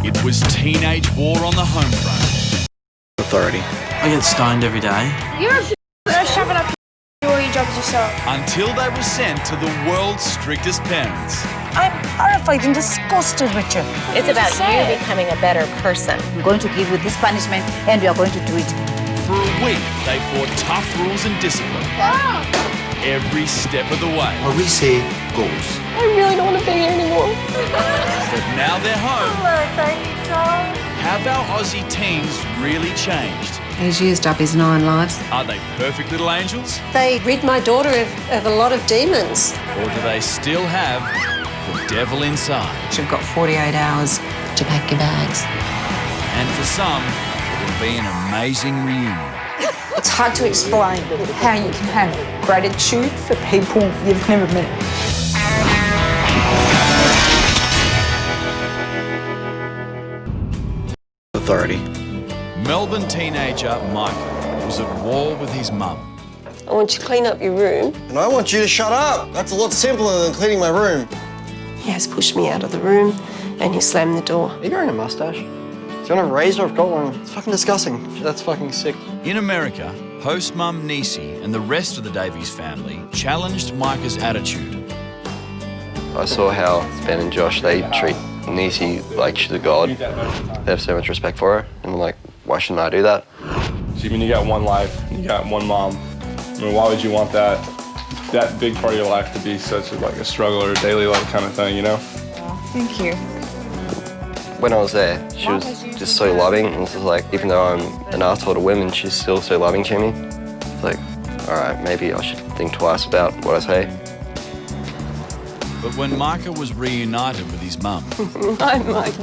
It was teenage war on the home front. Authority. I get stoned every day. You're a shove it up all your jobs yourself. Until they were sent to the world's strictest parents. I'm horrified and disgusted with you. It's about you becoming a better person. I'm going to give you this punishment and we are going to do it. For a week, they fought tough rules and discipline. Every step of the way. What we say goes. I really don't want to be here anymore. But now they're home. Have our Aussie teens really changed? He's used up his 9 lives. Are they perfect little angels? They rid my daughter of a lot of demons. Or do they still have the devil inside? You've got 48 hours to pack your bags. And for some, it'll be an amazing reunion. It's hard to explain how you can have gratitude for people you've never met. Authority. Melbourne teenager Mike was at war with his mum. I want you to clean up your room. And I want you to shut up. That's a lot simpler than cleaning my room. He has pushed me out of the room and he slammed the door. Are you growing a mustache? Do you want a razor? I've got one. It's fucking disgusting. That's fucking sick. In America, host mum Nisi and the rest of the Davies family challenged Micah's attitude. I saw how Ben and Josh, they treat Nisi like she's a god. They have so much respect for her, and I'm like, why shouldn't I do that? So, I mean, you got one life, you got one mom. I mean, why would you want that big part of your life to be such a struggle or a daily life kind of thing, you know? Thank you. When I was there, she was just so loving, and it's just like, even though I'm an asshole to women, she's still so loving to me. It's like, all right, maybe I should think twice about what I say. But when Micah was reunited with his mum, Hi, Mike.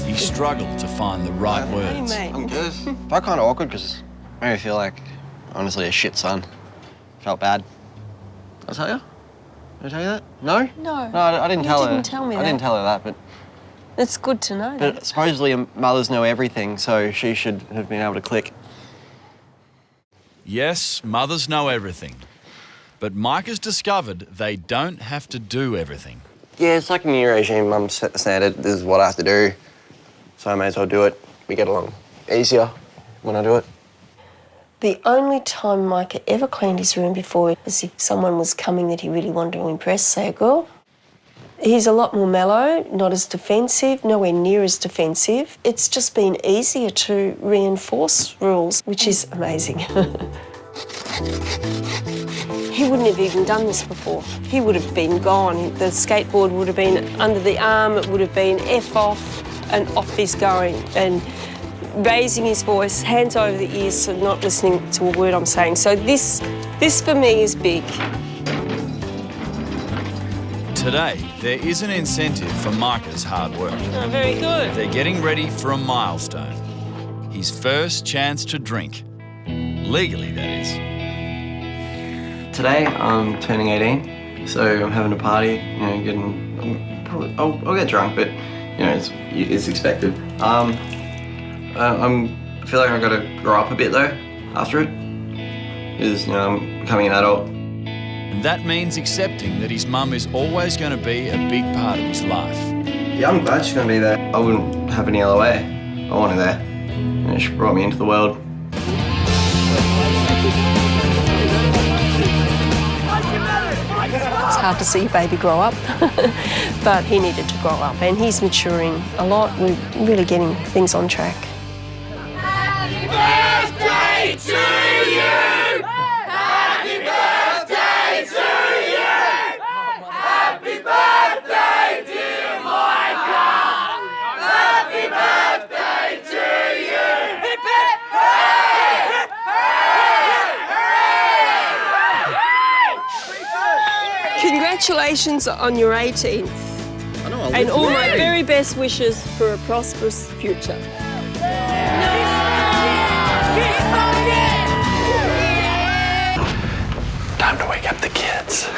he struggled to find the right words. Hey, I'm good. Felt kind of awkward because I made me feel like, honestly, a shit son. Felt bad. Did I tell you? Did I tell you that? No? No. No, I didn't tell her. You didn't tell me I didn't tell her that, but... It's good to know. But supposedly mothers know everything, so she should have been able to click. Yes, mothers know everything. But Micah's discovered they don't have to do everything. Yeah, it's like a new regime. Mum set the standard. This is what I have to do. So I may as well do it. We get along easier when I do it. The only time Micah ever cleaned his room before was if someone was coming that he really wanted to impress, say a girl. He's a lot more mellow, not as defensive, nowhere near as defensive. It's just been easier to reinforce rules, which is amazing. He wouldn't have even done this before. He would have been gone. The skateboard would have been under the arm, it would have been F off, and off he's going. And raising his voice, hands over the ears, so not listening to a word I'm saying. So this for me is big. Today, there is an incentive for Micah's hard work. Oh, very good. They're getting ready for a milestone. His first chance to drink. Legally, that is. Today, I'm turning 18, so I'm having a party, I'll get drunk, but, it's expected. I feel like I've got to grow up a bit, though, after it, because, I'm becoming an adult. And that means accepting that his mum is always going to be a big part of his life. Yeah, I'm glad she's going to be there. I wouldn't have any other way. I want her there. She brought me into the world. It's hard to see baby grow up, but he needed to grow up and he's maturing a lot. We're really getting things on track. Happy birthday to you! Happy birthday to you! Happy birthday, dear Micah! Happy birthday to you! Hip hip hooray! Congratulations on your 18th. And all my very best wishes for a prosperous future. Time to wake up the kids.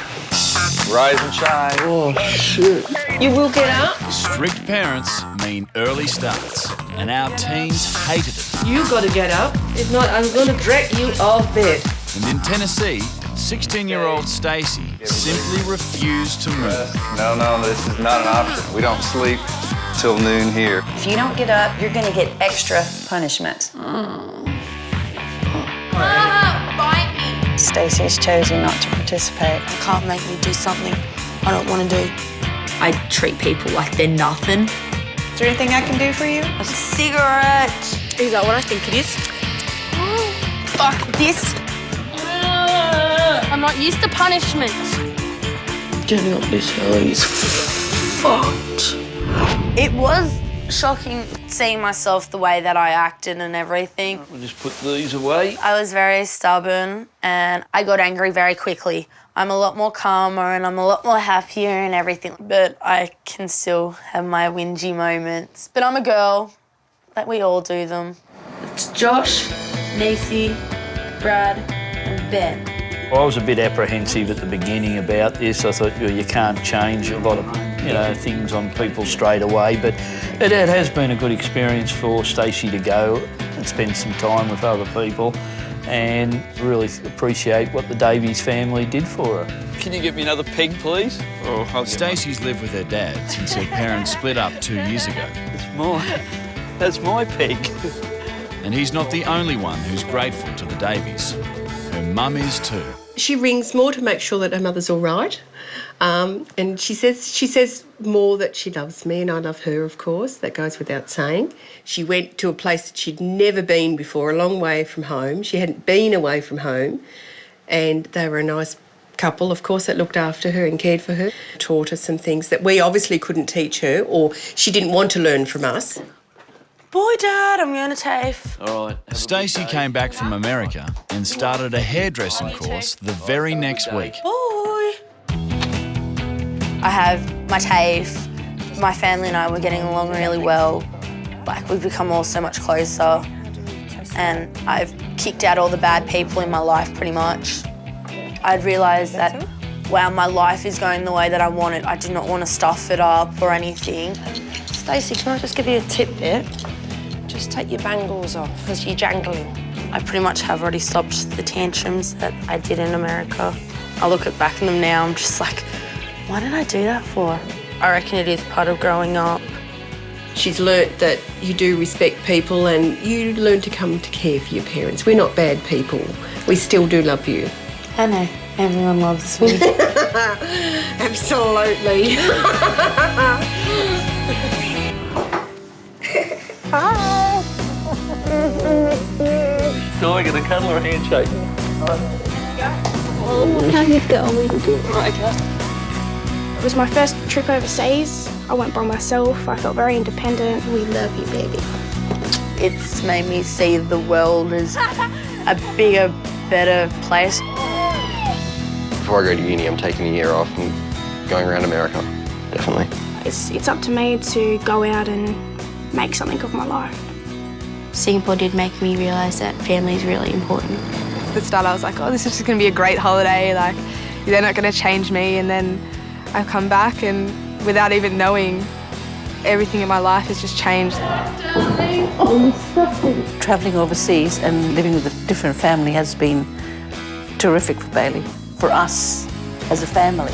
Rise and shine. Oh, shit. You will get up? Strict parents mean early starts, and our teens hated it. You gotta get up. If not, I'm gonna drag you off bed. And in Tennessee, 16-year-old Stacey simply refused to move. No, this is not an option. We don't sleep. till noon here. If you don't get up, you're going to get extra punishment. Bite me. Stacey's chosen not to participate. You can't make me do something I don't want to do. I treat people like they're nothing. Is there anything I can do for you? A cigarette. Is that what I think it is? Fuck this. I'm not used to punishment. Getting up this early is fucked. It was shocking seeing myself the way that I acted and everything. We'll just put these away. I was very stubborn and I got angry very quickly. I'm a lot more calmer and I'm a lot more happier and everything, but I can still have my whingy moments. But I'm a girl, like we all do them. It's Josh, Macy, Brad and Ben. I was a bit apprehensive at the beginning about this. I thought, well, you can't change a lot of things on people straight away, but it has been a good experience for Stacey to go and spend some time with other people and really appreciate what the Davies family did for her. Can you get me another peg, please? Stacey's lived with her dad since her parents split up 2 years ago. That's my peg. And he's not the only one who's grateful to the Davies. Her mum is too. She rings more to make sure that her mother's all right. And she says more that she loves me and I love her, of course. That goes without saying. She went to a place that she'd never been before, a long way from home. She hadn't been away from home. And they were a nice couple, of course, that looked after her and cared for her. Taught her some things that we obviously couldn't teach her or she didn't want to learn from us. Boy, Dad, I'm going to TAFE. All right. Stacey came back from America and started a hairdressing course the very next week. Boy. I have my TAFE. My family and I were getting along really well. Like, we've become all so much closer. And I've kicked out all the bad people in my life, pretty much. I'd realised that, wow, my life is going the way that I want it. I do not want to stuff it up or anything. Stacey, can I just give you a tip here? Just take your bangles off because you're jangling. I pretty much have already stopped the tantrums that I did in America. I look back at them now, I'm just like, why did I do that for? I reckon it is part of growing up. She's learnt that you do respect people and you learn to come to care for your parents. We're not bad people. We still do love you. I know, everyone loves me. Absolutely. Hi. So I get a cuddle or a handshake? How you going? It was my first trip overseas. I went by myself. I felt very independent. We love you, baby. It's made me see the world as a bigger, better place. Before I go to uni, I'm taking a year off and going around America, definitely. It's up to me to go out and make something of my life. Singapore did make me realise that family is really important. At the start I was like, oh, this is just going to be a great holiday, like, they're not going to change me, and then I've come back and without even knowing, everything in my life has just changed. Travelling overseas and living with a different family has been terrific for Bailey, for us as a family.